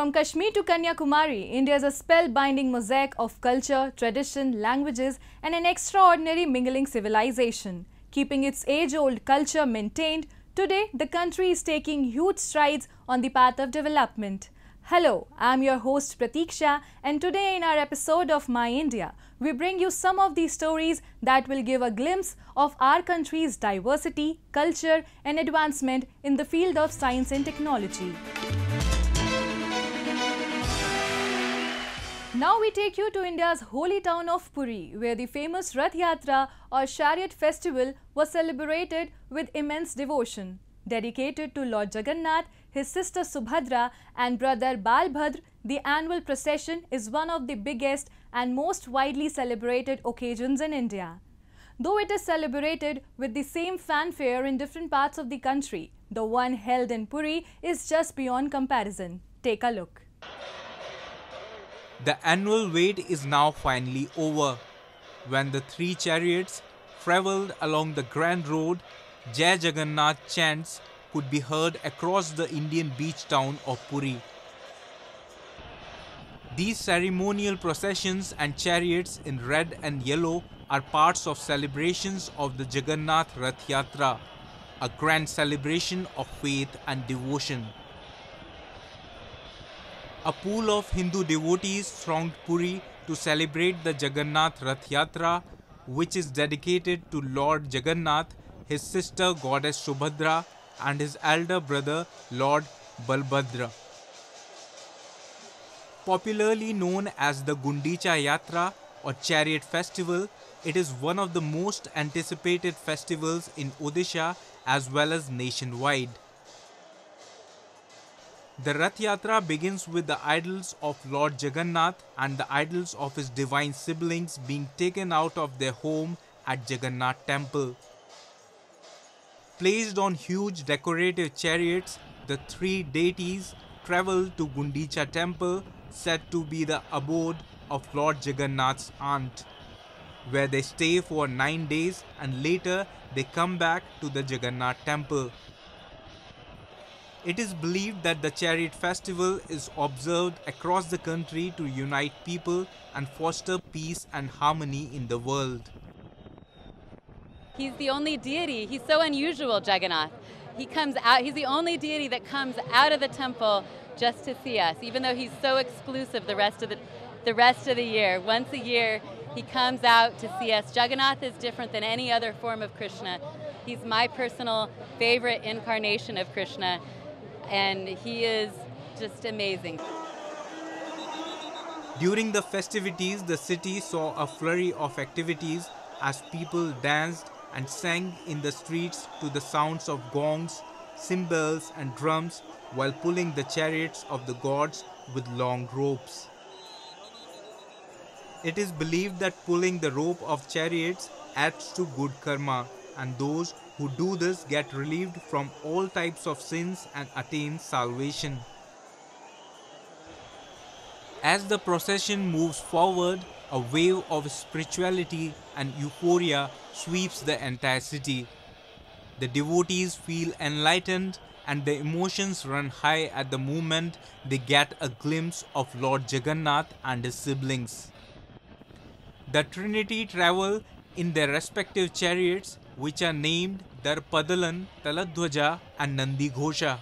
From Kashmir to Kanyakumari, India is a spellbinding mosaic of culture, tradition, languages and an extraordinary mingling civilization. Keeping its age-old culture maintained, today the country is taking huge strides on the path of development. Hello, I'm your host Pratiksha, and today in our episode of My India, we bring you some of the stories that will give a glimpse of our country's diversity, culture and advancement in the field of science and technology. Now we take you to India's holy town of Puri, where the famous Rath Yatra or Chariot Festival was celebrated with immense devotion. Dedicated to Lord Jagannath, his sister Subhadra and brother Balbhadra, the annual procession is one of the biggest and most widely celebrated occasions in India. Though it is celebrated with the same fanfare in different parts of the country, the one held in Puri is just beyond comparison. Take a look. The annual wait is now finally over. When the three chariots travelled along the grand road, Jai Jagannath chants could be heard across the Indian beach town of Puri. These ceremonial processions and chariots in red and yellow are parts of celebrations of the Jagannath Rath Yatra, a grand celebration of faith and devotion. A pool of Hindu devotees thronged Puri to celebrate the Jagannath Rath Yatra, which is dedicated to Lord Jagannath, his sister goddess Subhadra and his elder brother Lord Balbhadra. Popularly known as the Gundicha Yatra or Chariot Festival, it is one of the most anticipated festivals in Odisha as well as nationwide. The Rath Yatra begins with the idols of Lord Jagannath and the idols of his divine siblings being taken out of their home at Jagannath Temple. Placed on huge decorative chariots, the three deities travel to Gundicha Temple, said to be the abode of Lord Jagannath's aunt, where they stay for 9 days and later they come back to the Jagannath Temple. It is believed that the Chariot Festival is observed across the country to unite people and foster peace and harmony in the world. He's the only deity. He's so unusual, Jagannath. He comes out, he's the only deity that comes out of the temple just to see us, even though he's so exclusive the rest of the year. Once a year, he comes out to see us. Jagannath is different than any other form of Krishna. He's my personal favorite incarnation of Krishna, and he is just amazing. During the festivities, the city saw a flurry of activities as people danced and sang in the streets to the sounds of gongs, cymbals and drums while pulling the chariots of the gods with long ropes. It is believed that pulling the rope of chariots adds to good karma, and those who do this get relieved from all types of sins and attain salvation. As the procession moves forward, a wave of spirituality and euphoria sweeps the entire city. The devotees feel enlightened and their emotions run high at the moment they get a glimpse of Lord Jagannath and his siblings. The Trinity travel in their respective chariots, which are named Darpadalan, Taladhwaja and Nandi Ghosha.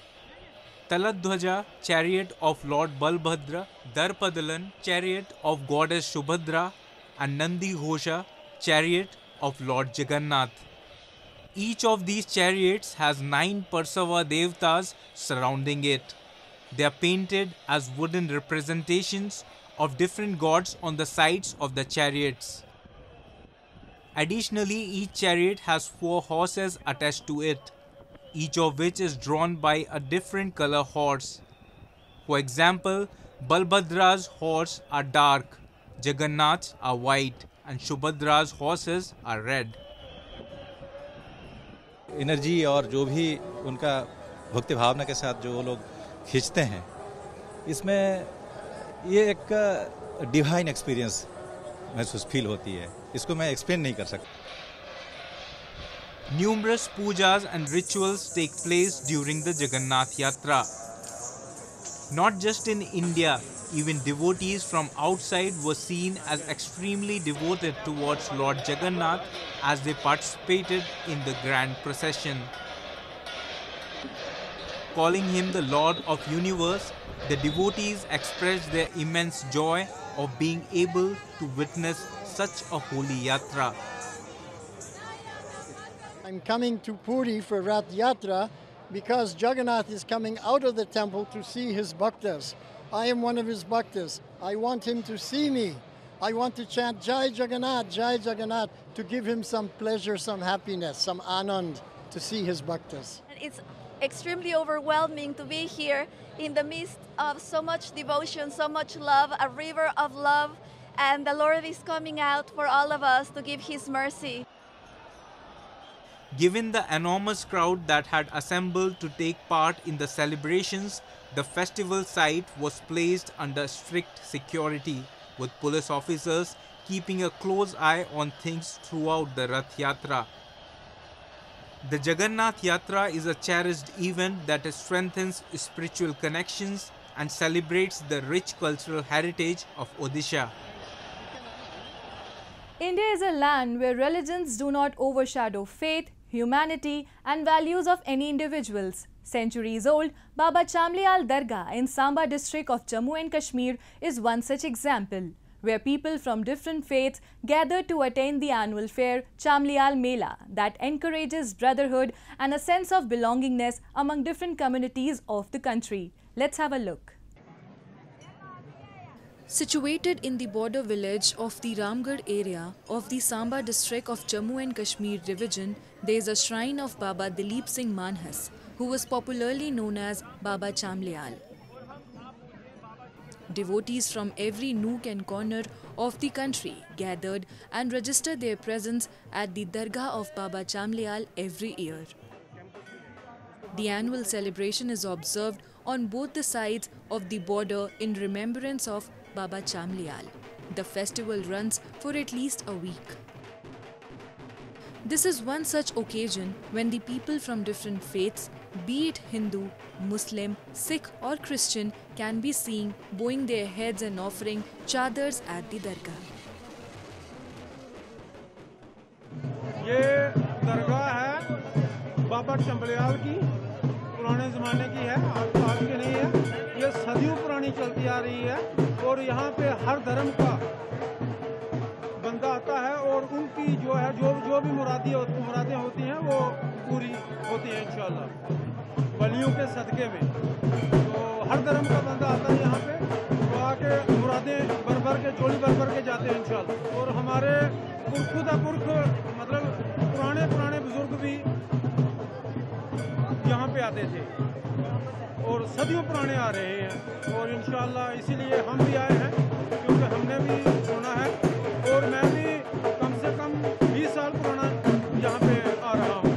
Taladhwaja, chariot of Lord Balbhadra, Darpadalan, chariot of goddess Subhadra, and Nandi Ghosha, chariot of Lord Jagannath. Each of these chariots has 9 Parsava Devtas surrounding it. They are painted as wooden representations of different gods on the sides of the chariots. Additionally, each chariot has 4 horses attached to it, each of which is drawn by a different color horse. For example, Balbhadra's horse are dark, Jagannath's are white, and Subhadra's horses are red. Energy और जो भी उनका भक्ति भावना के साथ जो वो लोग खींचते हैं, इसमें ये एक डिवाइन एक्सपीरियंस महसूस फील होती है. इसको मैं एक्सप्लेन नहीं कर सकता. Numerous pujas and rituals take place during the Jagannath Yatra. Not just in India, even devotees from outside were seen as extremely devoted towards Lord Jagannath as they participated in the grand procession. Calling him the Lord of Universe, the devotees expressed their immense joy of being able to witness such a holy yatra. I'm coming to Puri for Rath Yatra because Jagannath is coming out of the temple to see his bhaktas. I am one of his bhaktas. I want him to see me. I want to chant Jai Jagannath, to give him some pleasure, some happiness, some anand to see his bhaktas. It's extremely overwhelming to be here in the midst of so much devotion, so much love, a river of love, and the Lord is coming out for all of us to give his mercy. Given the enormous crowd that had assembled to take part in the celebrations, the festival site was placed under strict security, with police officers keeping a close eye on things throughout the Rath Yatra. The Jagannath Yatra is a cherished event that strengthens spiritual connections and celebrates the rich cultural heritage of Odisha. India is a land where religions do not overshadow faith, humanity and values of any individuals. Centuries old, Baba Chamliyal Dargah in Samba district of Jammu and Kashmir is one such example, where people from different faiths gather to attend the annual fair Chamliyal Mela that encourages brotherhood and a sense of belongingness among different communities of the country. Let's have a look. Situated in the border village of the Rangarah area of the Samba district of Jammu and Kashmir division, there is a shrine of Baba Dilip Singh Manhas, who was popularly known as Baba Chamliyal. Devotees from every nook and corner of the country gathered and registered their presence at the Dargah of Baba Chamliyal every year. The annual celebration is observed on both the sides of the border in remembrance of Baba Chamliyal. The festival runs for at least a week. This is one such occasion when the people from different faiths, be it Hindu, Muslim, Sikh or Christian, can be seen bowing their heads and offering chadars at the Dargah. ये दरगाह है बाबा चंबलियाल की, पुराने ज़माने की है, आज की नहीं है। ये सदियों पुरानी चलती आ रही है और यहाँ पे हर धर्म का बंदा आता है और उनकी जो है जो भी मुरादें होती हैं वो पूरी होती हैं इंशाल्लाह वलियों के सदक़े में। तो हर धर्म का बंदा आता है यहाँ पे, तो आके मुरादें भर के झोली भर के जाते हैं इंशाल्लाह। और हमारे पुरख मतलब पुराने बुजुर्ग भी यहाँ पे आते थे और सदियों पुराने आ रहे हैं और इंशाल्लाह इसीलिए हम भी आए हैं क्योंकि हमने भी सुना है और मैं भी कम से कम 20 साल पुराना यहाँ पे आ रहा हूँ।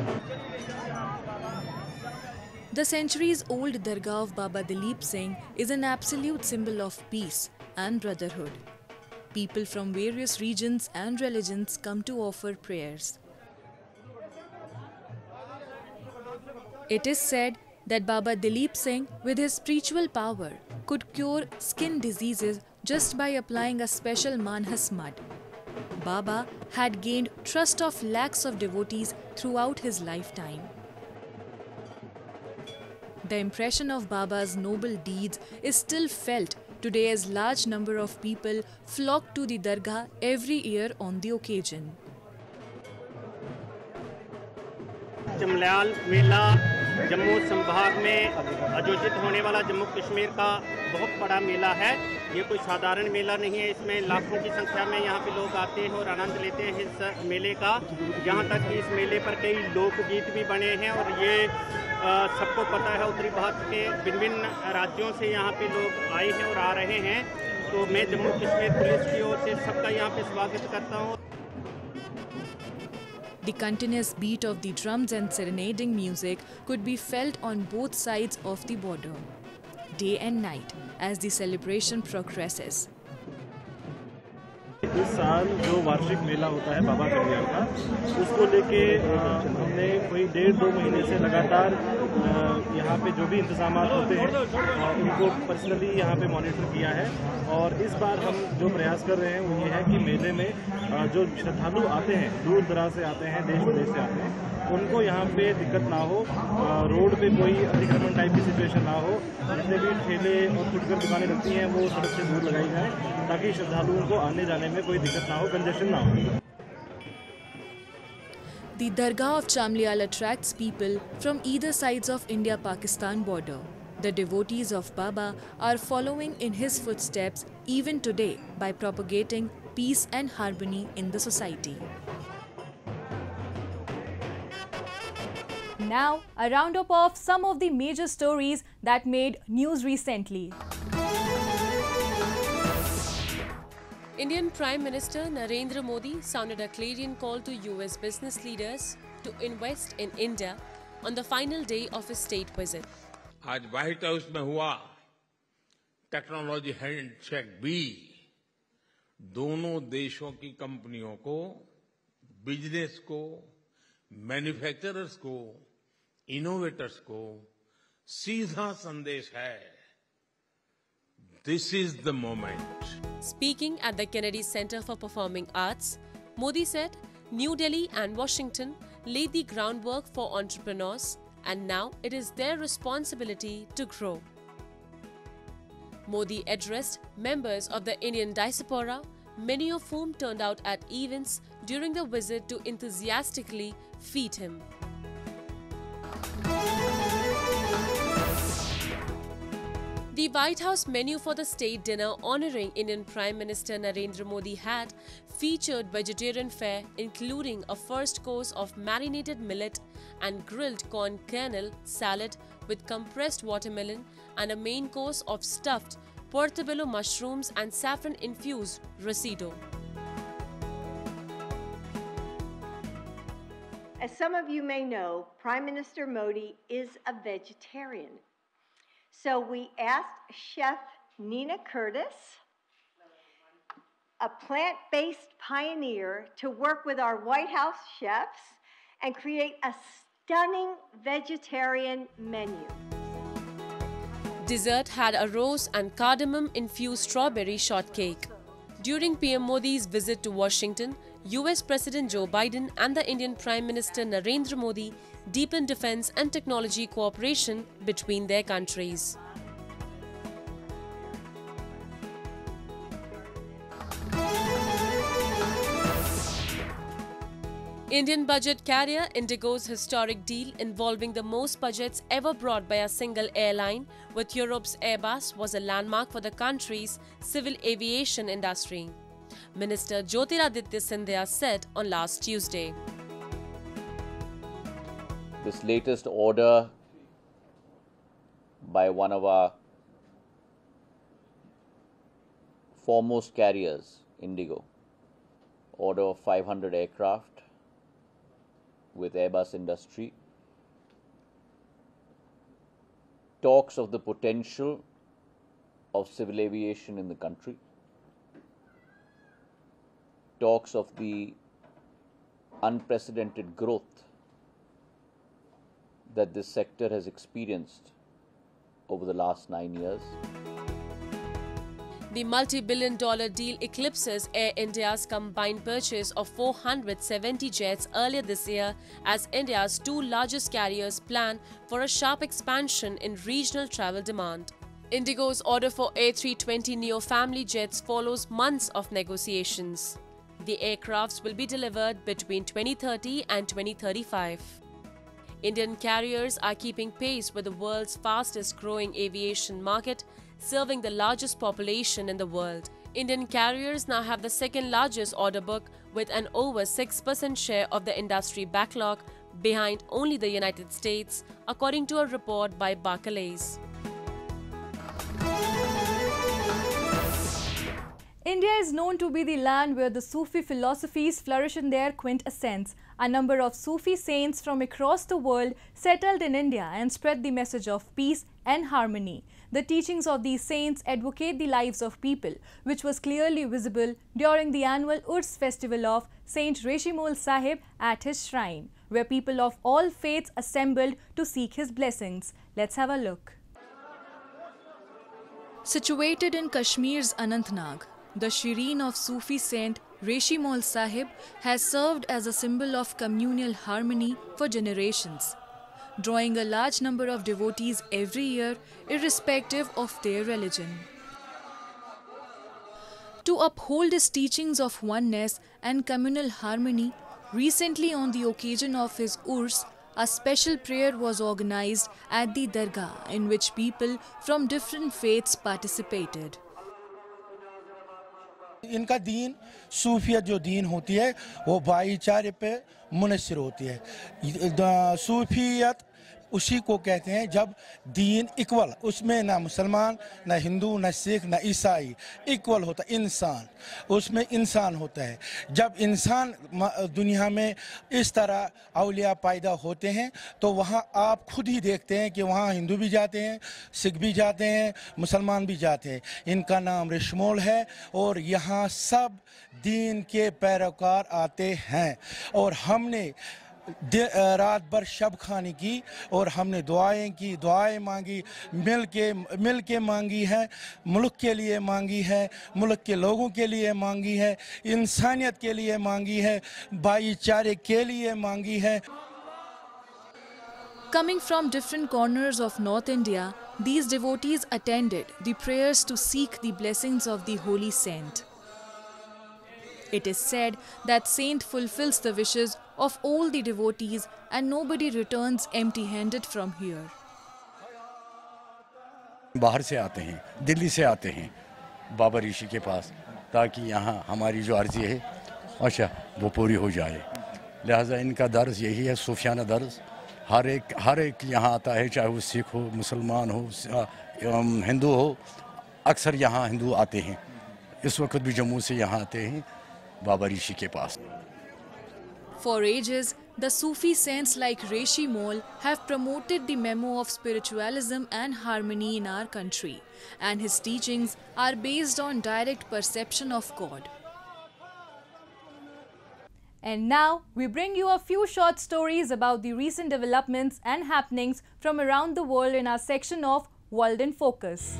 The centuries-old Dargah of Baba Dilip Singh is an absolute symbol of peace and brotherhood. People from various regions and religions come to offer prayers. It is said that Baba Dilip Singh, with his spiritual power, could cure skin diseases just by applying a special Manhas mud. Baba had gained trust of lakhs of devotees throughout his lifetime. The impression of Baba's noble deeds is still felt today as large number of people flock to the Dargah every year on the occasion. Chamliyal मेला जम्मू संभाग में आयोजित होने वाला जम्मू कश्मीर का बहुत बड़ा मेला है। ये कोई साधारण मेला नहीं है, इसमें लाखों की संख्या में यहाँ पे लोग आते हैं और आनंद लेते हैं इस मेले का। यहाँ तक कि इस मेले पर कई लोकगीत भी बने हैं और ये सबको पता है उत्तरी भारत के भिन्न राज्यों से यहाँ पे लोग आए हैं और आ रहे हैं। तो मैं जम्मू कश्मीर पुलिस की ओर से सबका यहाँ पे स्वागत करता हूँ। The continuous beat of the drums and serenading music could be felt on both sides of the border, day and night, as the celebration progresses. इस साल जो वार्षिक मेला होता है बाबा चंबलियाल का, उसको लेके हमने कोई 1.5-2 महीने से लगातार यहाँ पे जो भी इंतजाम होते हैं उनको पर्सनली यहाँ पे मॉनिटर किया है। और इस बार हम जो प्रयास कर रहे हैं वो ये है कि मेले में जो श्रद्धालु आते हैं, दूर दराज से आते हैं, देश विदेश से आते हैं, उनको यहाँ पे दिक्कत ना हो, रोड पे कोई अतिक्रमण टाइप की सिचुएशन ना हो। जितने भी ठेले और फुटकर दुकानें लगती हैं वो सड़क से दूर लगाई जाए ताकि श्रद्धालुओं को आने जाने में कोई दिक्कत ना हो, कंजेशन ना हो। The Dargah of Chamliyal attracts people from either sides of India-Pakistan border. The devotees of Baba are following in his footsteps even today by propagating peace and harmony in the society. Now, a roundup of some of the major stories that made news recently. Indian Prime Minister Narendra Modi sounded a clarion call to US business leaders to invest in India on the final day of his state visit. आज white house में हुआ technology handshake भी दोनों देशों की कंपनियों को, business को, मैन्युफैक्चरर्स को, इनोवेटर्स को सीधा संदेश है, this is the moment. Speaking at the Kennedy Center for Performing Arts, Modi said New Delhi and Washington laid the groundwork for entrepreneurs and now it is their responsibility to grow. Modi addressed members of the Indian diaspora, many of whom turned out at events during the visit to enthusiastically feed him. The White House menu for the state dinner honoring Indian Prime Minister Narendra Modi had featured vegetarian fare including a first course of marinated millet and grilled corn kernel salad with compressed watermelon and a main course of stuffed portobello mushrooms and saffron-infused risotto. As some of you may know, Prime Minister Modi is a vegetarian. So we asked Chef Nina Curtis, a plant-based pioneer, to work with our White House chefs and create a stunning vegetarian menu. Dessert had a rose and cardamom-infused strawberry shortcake. During PM Modi's visit to Washington, US President Joe Biden and the Indian Prime Minister Narendra Modi deepened defense and technology cooperation between their countries. Indian budget carrier IndiGo's historic deal involving the most budgets ever brought by a single airline with Europe's Airbus was a landmark for the country's civil aviation industry. Minister Jyotiraditya Scindia said on last Tuesday. This latest order by one of our foremost carriers, IndiGo, order of 500 aircraft with Airbus industry, talks of the potential of civil aviation in the country, talks of the unprecedented growth that this sector has experienced over the last 9 years. The multi-billion-dollar deal eclipses Air India's combined purchase of 470 jets earlier this year as India's two largest carriers plan for a sharp expansion in regional travel demand. IndiGo's order for A320neo family jets follows months of negotiations. The aircrafts will be delivered between 2030 and 2035. Indian carriers are keeping pace with the world's fastest-growing aviation market, serving the largest population in the world. Indian carriers now have the second-largest order book with an over 6% share of the industry backlog, behind only the United States, according to a report by Barclays. India is known to be the land where the Sufi philosophies flourish in their quintessence. A number of Sufi saints from across the world settled in India and spread the message of peace and harmony. The teachings of these saints advocate the lives of people, which was clearly visible during the annual Urs festival of Saint Reshimol Sahib at his shrine, where people of all faiths assembled to seek his blessings. Let's have a look. Situated in Kashmir's Anantnag, the Shireen of Sufi saint Reshimol Sahib has served as a symbol of communal harmony for generations, drawing a large number of devotees every year, irrespective of their religion. To uphold his teachings of oneness and communal harmony, recently on the occasion of his Urs, a special prayer was organized at the Dargah in which people from different faiths participated. इनका दीन सूफियत जो दीन होती है वो भाईचारे पे मुनस्सिर होती है। सूफियत उसी को कहते हैं जब दीन इक्वल, उसमें ना मुसलमान ना हिंदू ना सिख ना ईसाई, इक्वल होता इंसान, उसमें इंसान होता है। जब इंसान दुनिया में इस तरह औलिया पैदा होते हैं तो वहाँ आप खुद ही देखते हैं कि वहाँ हिंदू भी जाते हैं, सिख भी जाते हैं, मुसलमान भी जाते हैं। इनका नाम रेशमोल है और यहाँ सब दीन के पैरोकार आते हैं और हमने रात भर शब खानी की और हमने दुआएं की, दुआएं मांगी, मिल के मांगी है, मुल्क के लिए मांगी है, मुल्क के लोगों के लिए मांगी है, इंसानियत के लिए मांगी है, भाईचारे के लिए मांगी है। Coming from different corners of North India, these devotees attended the prayers to seek the blessings of the holy saint. It is said that saint fulfills the wishes of all the devotees and nobody returns empty-handed from here. बाहर से आते हैं, दिल्ली से आते हैं बाबा ऋषि के पास ताकि यहाँ हमारी जो अर्जी है अच्छा वो पूरी हो जाए। लिहाजा इनका दर्ज यही है, सूफियाना दर्ज। हर एक यहाँ आता है, चाहे वो सिख हो, मुसलमान हो, हिंदू हो। अक्सर यहाँ हिंदू आते हैं। इस वक्त भी जम्मू से यहाँ आते हैं बाबा ऋषि के पास। For ages, the Sufi saints like Reshimol have promoted the memo of spiritualism and harmony in our country, and his teachings are based on direct perception of God. And now, we bring you a few short stories about the recent developments and happenings from around the world in our section of World in Focus.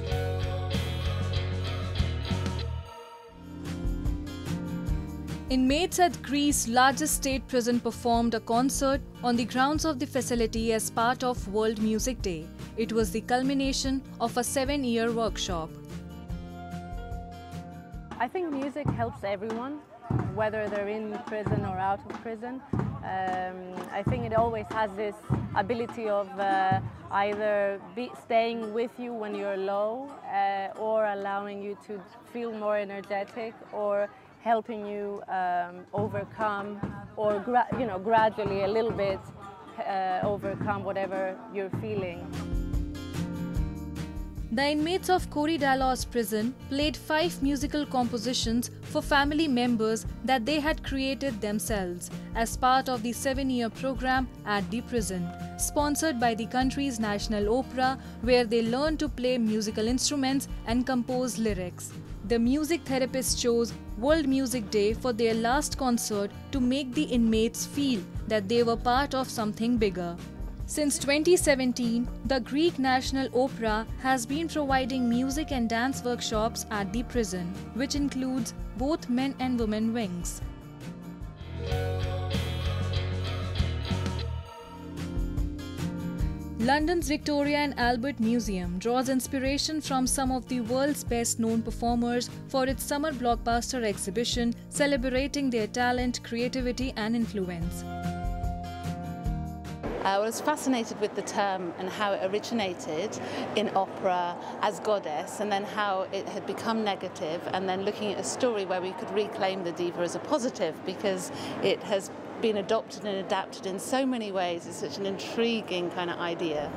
Inmates at Greece's largest state prison performed a concert on the grounds of the facility as part of World Music Day. It was the culmination of a 7-year workshop. I think music helps everyone, whether they're in prison or out of prison. I think it always has this ability of either staying with you when you're low or allowing you to feel more energetic or helping you overcome or gradually a little bit overcome whatever you're feeling. The inmates of Korydallos prison played 5 musical compositions for family members that they had created themselves as part of the 7-year program at the prison, sponsored by the country's national opera, where they learned to play musical instruments and compose lyrics. The music therapist chose World Music Day for their last concert to make the inmates feel that they were part of something bigger. Since 2017, the Greek National Opera has been providing music and dance workshops at the prison, which includes both men and women wings. London's Victoria and Albert Museum draws inspiration from some of the world's best-known performers for its summer blockbuster exhibition celebrating their talent, creativity and influence. I was fascinated with the term and how it originated in opera as goddess and then how it had become negative, and then looking at a story where we could reclaim the diva as a positive because it has been adopted and adapted in so many ways. It's such an intriguing kind of idea.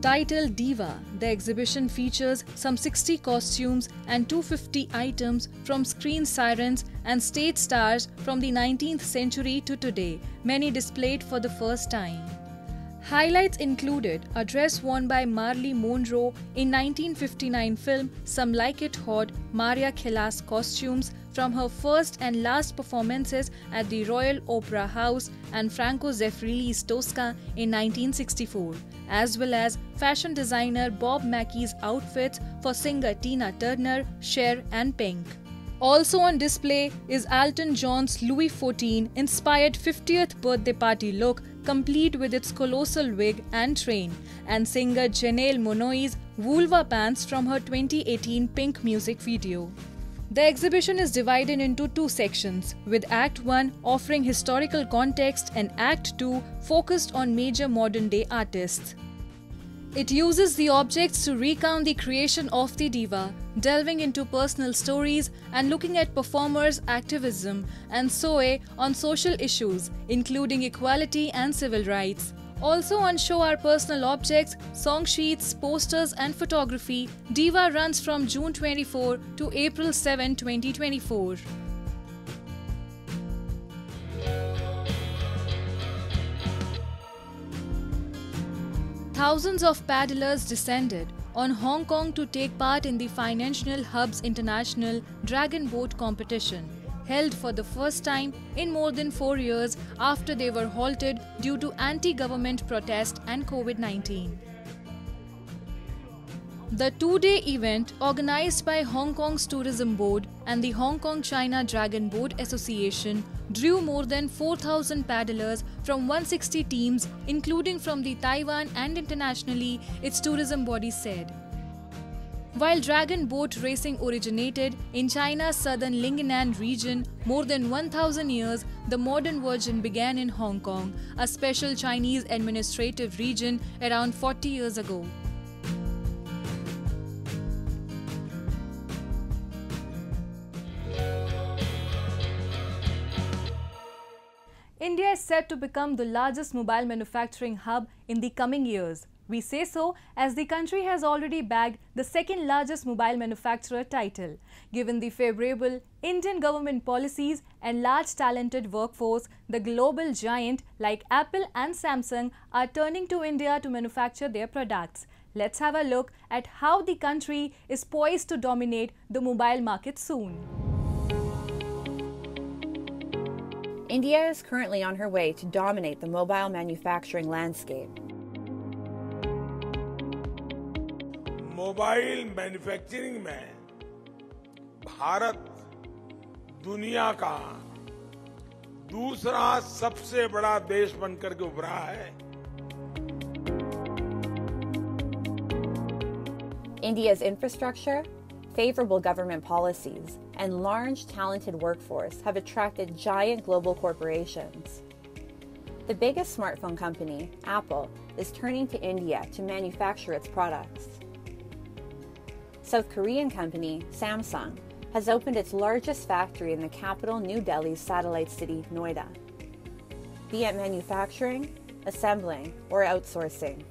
Titled Diva, the exhibition features some 60 costumes and 250 items from screen sirens and stage stars from the 19th century to today, many displayed for the first time. Highlights included a dress worn by Marilyn Monroe in 1959 film Some Like It Hot, Maria Callas costumes from her first and last performances at the Royal Opera House, and Franco Zeffirelli's Tosca in 1964, as well as fashion designer Bob Mackey's outfits for singer Tina Turner, Cher and Pink. Also on display is Elton John's Louis XIV inspired 50th birthday party look, complete with its colossal wig and train, and singer Janelle Monáe's vulva pants from her 2018 Pink music video. The exhibition is divided into two sections, with Act 1 offering historical context and Act 2 focused on major modern-day artists. It uses the objects to recount the creation of the diva, delving into personal stories and looking at performers' activism and sway on social issues, including equality and civil rights. Also on show are personal objects, song sheets, posters and photography. Diva runs from June 24 to April 7, 2024. Thousands of paddlers descended on Hong Kong to take part in the Financial Hub's International Dragon Boat competition, held for the first time in more than 4 years after they were halted due to anti-government protest and COVID-19. The two-day event, organized by Hong Kong's Tourism Board and the Hong Kong-China Dragon Boat Association, drew more than 4,000 paddlers from 160 teams, including from the Taiwan and internationally, its tourism body said. While dragon boat racing originated in China's southern Lingnan region more than 1,000 years, the modern version began in Hong Kong, a special Chinese administrative region, around 40 years ago. India is set to become the largest mobile manufacturing hub in the coming years. We say so as the country has already bagged the second largest mobile manufacturer title. Given the favorable Indian government policies and large talented workforce, the global giant like Apple and Samsung are turning to India to manufacture their products. Let's have a look at how the country is poised to dominate the mobile market soon. India is currently on her way to dominate the mobile manufacturing landscape. Mobile manufacturing में भारत दुनिया का दूसरा सबसे बड़ा देश बनकर के उभरा है. India's infrastructure, favorable government policies, and large talented workforce have attracted giant global corporations. The biggest smartphone company, Apple, is turning to India to manufacture its products. South Korean company, Samsung, has opened its largest factory in the capital New Delhi's satellite city, Noida. Be it manufacturing, assembling, or outsourcing,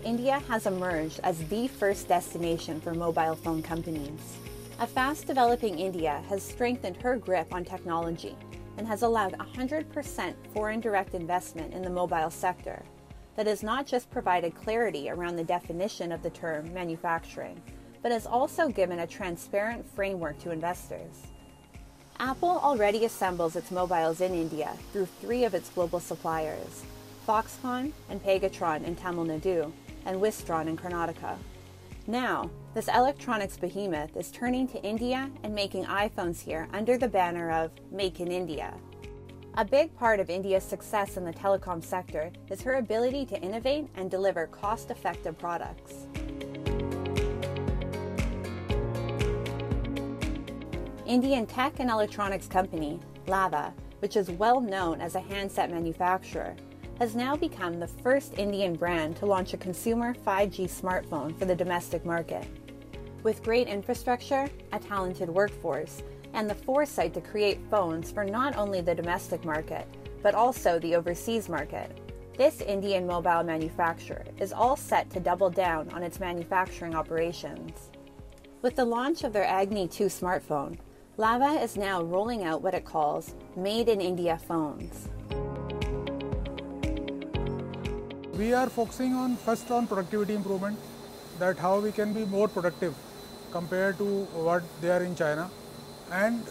India has emerged as the first destination for mobile phone companies. A fast-developing India has strengthened her grip on technology and has allowed 100% foreign direct investment in the mobile sector that has not just provided clarity around the definition of the term manufacturing, but has also given a transparent framework to investors. Apple already assembles its mobiles in India through 3 of its global suppliers, Foxconn and Pegatron in Tamil Nadu and Wistron in Karnataka. Now, this electronics behemoth is turning to India and making iPhones here under the banner of Make in India. A big part of India's success in the telecom sector is her ability to innovate and deliver cost-effective products. Indian tech and electronics company, Lava, which is well known as a handset manufacturer, has now become the first Indian brand to launch a consumer 5G smartphone for the domestic market. With great infrastructure, a talented workforce, and the foresight to create phones for not only the domestic market, but also the overseas market, this Indian mobile manufacturer is all set to double down on its manufacturing operations. With the launch of their Agni 2 smartphone, Lava is now rolling out what it calls Made in India phones. We are focusing on first on productivity improvement, that how we can be more productive compared to what they are in China, and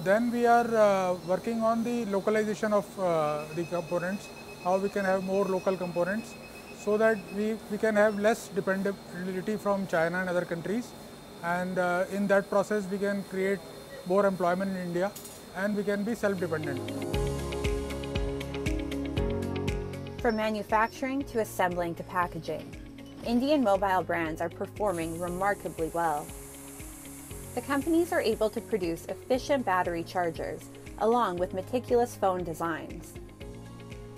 then we are working on the localization of the components, how we can have more local components so that we can have less dependability from China and other countries, and in that process we can create more employment in India and we can be self-dependent. From manufacturing to assembling to packaging, Indian mobile brands are performing remarkably well. The companies are able to produce efficient battery chargers along with meticulous phone designs.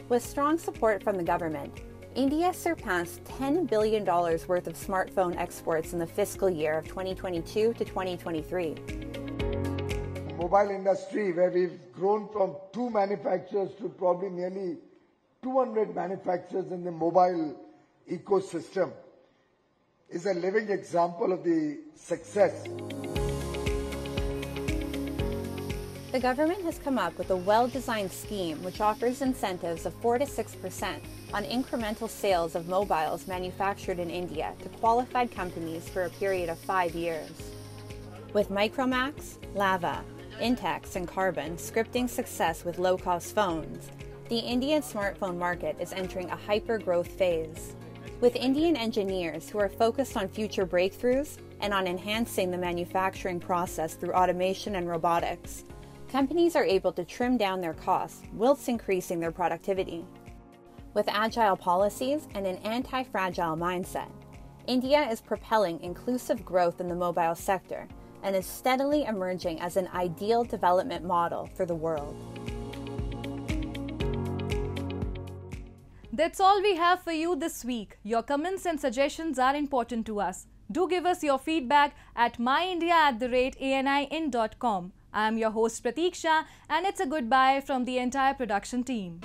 With strong support from the government, India surpassed $10 billion worth of smartphone exports in the fiscal year of 2022 to 2023. Mobile industry, where we've grown from 2 manufacturers to probably nearly 200 manufacturers in the mobile ecosystem, is a living example of the success. The government has come up with a well-designed scheme which offers incentives of 4 to 6% on incremental sales of mobiles manufactured in India to qualified companies for a period of 5 years. With Micromax, Lava, Intex, and Carbon scripting success with low-cost phones, the Indian smartphone market is entering a hyper-growth phase. With Indian engineers who are focused on future breakthroughs and on enhancing the manufacturing process through automation and robotics, companies are able to trim down their costs whilst increasing their productivity. With agile policies and an anti-fragile mindset, India is propelling inclusive growth in the mobile sector and is steadily emerging as an ideal development model for the world. That's all we have for you this week. Your comments and suggestions are important to us. Do give us your feedback at myindia@anin.com. I am your host Pratiksha, and it's a goodbye from the entire production team.